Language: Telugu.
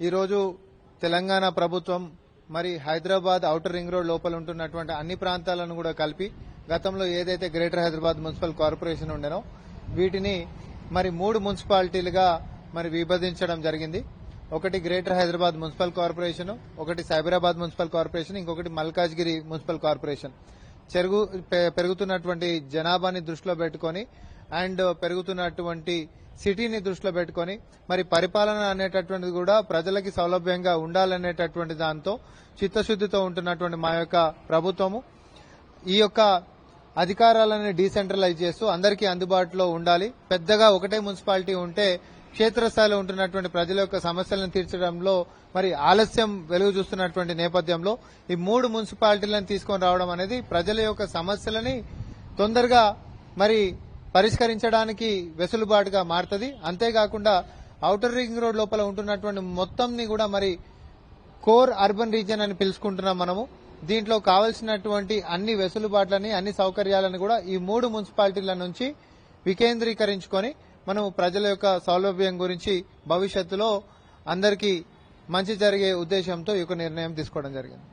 ఈరోజు తెలంగాణ ప్రభుత్వం మరి హైదరాబాద్ ఔటర్ రింగ్ రోడ్ లోపల ఉంటున్నటువంటి అన్ని ప్రాంతాలను కూడా కలిపి గతంలో ఏదైతే గ్రేటర్ హైదరాబాద్ మున్సిపల్ కార్పొరేషన్ ఉండేనో వీటిని మరి 3 మున్సిపాలిటీలుగా మరి విభజించడం జరిగింది. ఒకటి గ్రేటర్ హైదరాబాద్ మున్సిపల్ కార్పొరేషన్, ఒకటి సైబరాబాద్ మున్సిపల్ కార్పొరేషన్, ఇంకొకటి మల్కాజ్గిరి మున్సిపల్ కార్పొరేషన్. పెరుగుతున్నటువంటి జనాభాని దృష్టిలో పెట్టుకుని అండ్ పెరుగుతున్నటువంటి సిటీని దృష్టిలో పెట్టుకుని మరి పరిపాలన అనేటటువంటిది కూడా ప్రజలకి సౌలభ్యంగా ఉండాలనేటటువంటి దాంతో చిత్తశుద్దితో ఉంటున్నటువంటి మా యొక్క ప్రభుత్వము ఈ యొక్క అధికారాలను డీసెంట్రలైజ్ చేస్తూ అందరికీ అందుబాటులో ఉండాలి. పెద్దగా ఒకటే మున్సిపాలిటీ ఉంటే క్షేత్రస్థాయిలో ఉంటున్నటువంటి ప్రజల యొక్క సమస్యలను తీర్చడంలో మరి ఆలస్యం వెలుగు చూస్తున్నటువంటి నేపథ్యంలో ఈ 3 మున్సిపాలిటీలను తీసుకొని రావడం అనేది ప్రజల యొక్క సమస్యలని తొందరగా మరి పరిష్కరించడానికి వెసులుబాటుగా మారుతుంది. అంతేకాకుండా ఔటర్ రింగ్ రోడ్ లోపల ఉంటున్నటువంటి మొత్తంని కూడా మరి కోర్ అర్బన్ రీజియన్ అని పిలుచుకుంటున్నాం మనము. దీంట్లో కావాల్సినటువంటి అన్ని వెసులుబాట్లని అన్ని సౌకర్యాలను కూడా ఈ 3 మున్సిపాలిటీల నుంచి వికేంద్రీకరించుకొని మనం ప్రజల యొక్క సౌలభ్యం గురించి భవిష్యత్తులో అందరికీ మంచి జరిగే ఉద్దేశంతో ఈ నిర్ణయం తీసుకోవడం జరిగింది.